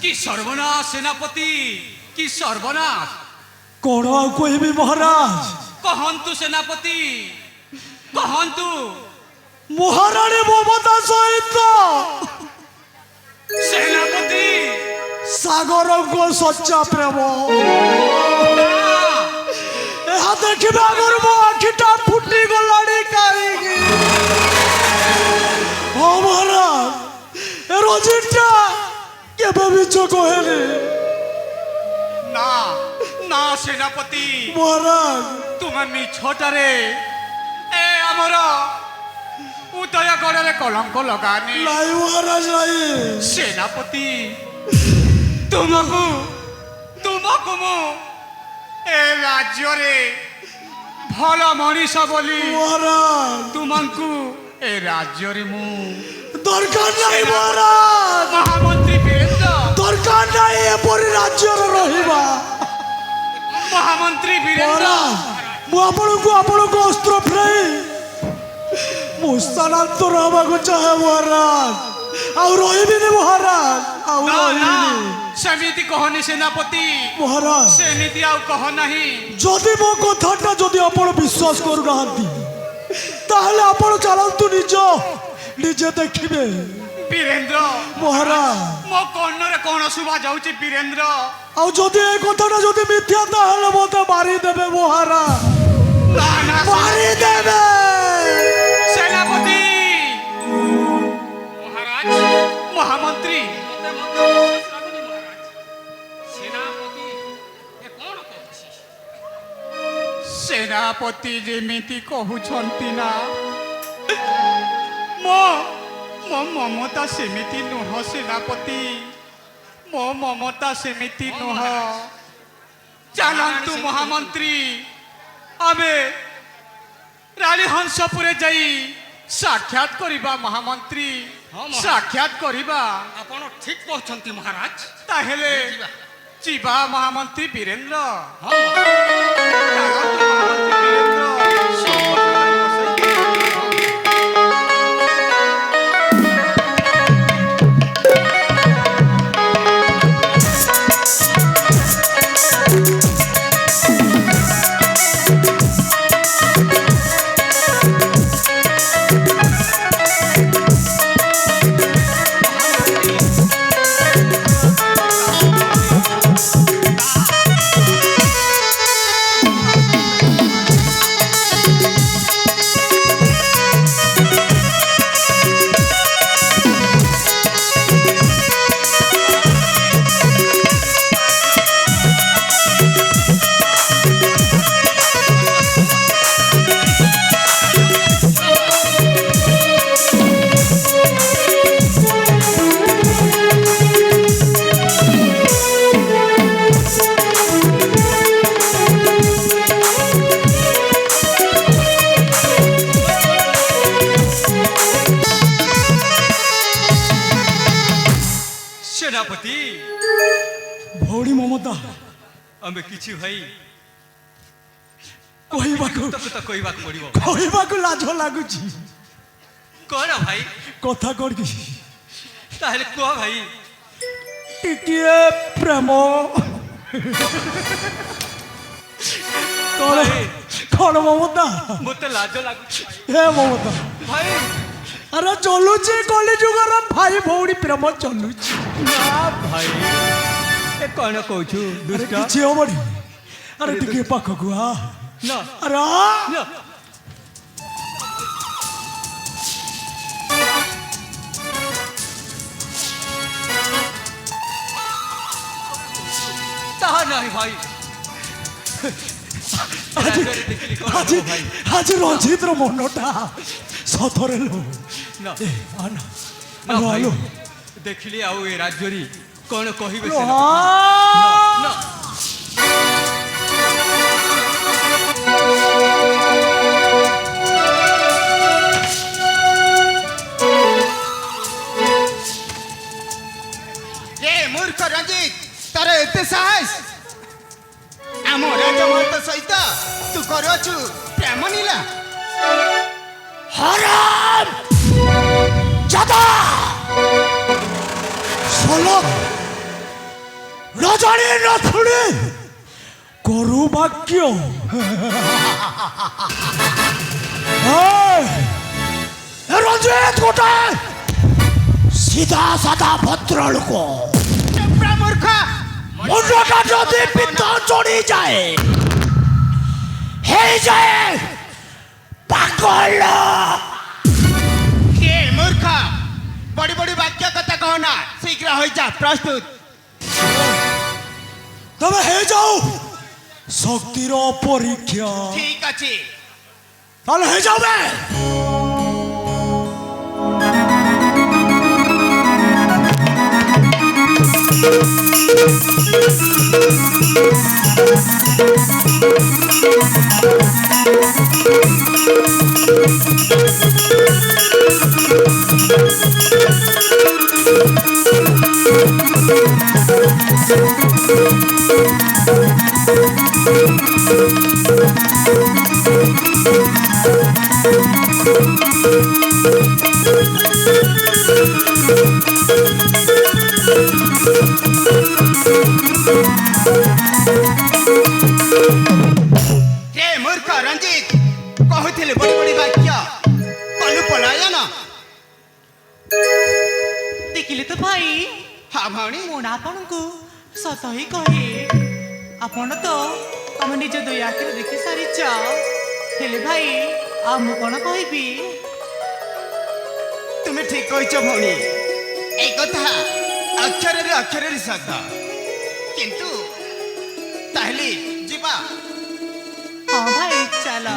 কি সর্বনাশ সেনাপতি, কি সর্বনাশ। কোন কইবি মহারাজ? কহন্তু সেনাপতি, কহন্তু। মহারানী মমতা সহিত সেনাপতি সাগরঙ্গ সচ্চা প্রেম না, ଏହା ଦେଖିବା ଆଗରୁ ମୋ ଆଖିଟା ଫୁଟି ଗଲାଣି କାହିଁକି? ହଁ ମହାରାଜ, ଏ ରଜିଟା କେବେ ମିଛ କହେନି। না না সেনাপতি, মহারাজ তুমি মিছটারে এ আমার উদয়গড়ে কলঙ্ক লগানি। নাই মহারাজ নাই। সেনাপতি তুমকু তুমকু মু এ রাজ্যরে ভাল মଣିষ বলি মহারাজ তুমকু এ রাজ্যরে মু দরকার নাই মহারাজ, মহামন্ত্রী বীরেন্দ্র, দরকার নাই এপରି ରାଜ୍ୟର ରହିବା। মহামন্ত্রী বীরেন্দ্র, ମହାରାଜ ମୁଁ ଆପଣଙ୍କ ଅସ୍ତ୍ର ଫେରାଇ ମୁଁ ସ୍ଥାନାନ୍ତର ହେବାକୁ ଚାହେଁ ମହାରାଜ। ଆଉ ରହିବିନି ମହାରାଜ, ଆଉ না না ରହିବିନି সেমিতি কহনি সেনাপতি, ମହାରାଜ। সেমিতি আউ কহ নাহি। ଯଦି ମୋ କଥାଟା ଯଦି ଆପଣ ବିଶ୍ୱାସ କରୁନାହାନ୍ତି ତାହେଲେ ଆପଣ ଚାଲନ୍ତୁ, ନିଜେ ଦେଖିବେ বীরেন্দ্র ମହାରାଜ। ମୋ କର୍ଣ୍ଣରେ କଣ ଶୁଭା ଯାଉଛି ବୀରେନ୍ଦ୍ର? ଆଉ ଯଦି ଏ କଥାଟା ଯଦି ମିଥ୍ୟା ତାହେଲେ ମୋତେ ମାରିଦେବେ ମହାରାଜ, না না ମାରିଦେବେ। সেনাপতি মহারাজ, মহামন্ত্রী সেনাপতি যেমিতি কহুছন্তি না মো মো মমতা সেমিতি নুহ সেনাপতি, মো মমতা সেমিতি নুহ। চালন্তু মহামন্ত্রী, আমি রানী হংসপুরে যাই সাক্ষাৎ করিবা মহামন্ত্রী, সাক্ষাৎ করিবা। ଆପଣ ଠିକ କହୁଛନ୍ତି ମହାରାଜ। তাহলে ଯିବା মহামন্ত্রী বীরেন্দ্র। ହଁ ଚାଲନ୍ତୁ ମହାମନ୍ତ୍ରୀ ବୀରେନ୍ଦ୍ର। সেনাপতি ଭଉଣୀ ମମତା আমি কিছু ভাই କହିବାକୁ ତ କହିବାକୁ ପଡିବ। କହିବାକୁ ଲାଜ ଲାଗୁଛି। କଣ ଭାଇ? କଥା କଣ କି? ତାହେଲେ କୁହ ଭାଇ। ଟିକିଏ ପ୍ରେମ କଣ ଭାଇ। କଣ ମମତା? ମୋତେ ଲାଜ ଲାଗୁଛି ହେ ମମତା, ଭାଇ। ଆରେ ଚଲୁଛି କଳିଯୁଗର ଭାଇ ଭଉଣୀ ପ୍ରେମ ଚଲୁଛି। ନା ଭାଇ, ଏ କଣ କହୁଛୁ ଆରେ ଦୁଷ୍ଟ? କିଛି ହବନି। ଆରେ ଟିକେ ପାଖକୁ ଆ। ନା ଆରେ ଆ। ନା ତାହା ନାହିଁ ଭାଇ। ଆଜି ରାଜ୍ୟରେ ଦେଖିଲି କଣ ଆଜି ହବ ଭାଇ? ଆଜି ରଞ୍ଜିତର ମନଟା ସତରେ ଲୋ। ନା ଏ ଆନା ନା ଆଲୋ ଭାଇ, ଆଲୋ ଦେଖିଲି ଆଉ ଏ ରାଜ୍ୟରେ କଣ କହିବେ ଆଲୋ, ସେନାପତି? ନା ମୂର୍ଖ ରଞ୍ଜିତ, ତାର ଏତେ ସାହସ ଆମ ରାଜମହନ୍ତ ସହିତ ତୁ କରୁଅଛୁ ପ୍ରେମ ନୀଳା। ହରାମ ଜାଦା ଶୋଲ রজনী রথুড়ি করু বাক্য রঞ্জিত কোটায় সিধা সাদা ভদ্র লোক চুপরা মূর্খ মুন্ডটা যদি পিত্ত চড়ি যায় হয়ে যায় পাগল কে মূর্খ বড়ি বড়ি বাক্য কথা কহ না শীঘ্র হয়ে যা প্রস্তুত তবে হয়ে যাও শক্তির পরীক্ষা ঠিক আছে তাহলে হয়ে যাবে হে মূর্খ রঞ্জিত কহুଥିଲେ বড়ি বড়ি বাক্য কলু পলায়ন ଦେଖିଲେ ତ ଭାଇ হা ଭଉଣୀ ମୁଁ ନା ଆପଣଙ୍କୁ ସତ ହିଁ କହେ ଆପଣ ତ ତମ ନିଜ ଦୁଇ ଆଖିରେ ଦେଖି ସାରିଛ ହେଲେ ଭାଇ ଆଉ ମୁଁ କ'ଣ କହିବି তুমি ঠিক কইছ ভଉଣୀ এই কথা অক্ষରରେ অক্ষରରେ ସତ কিন্তু তাহলে ଯିବା ହଁ ଭାଇ ଚାଲ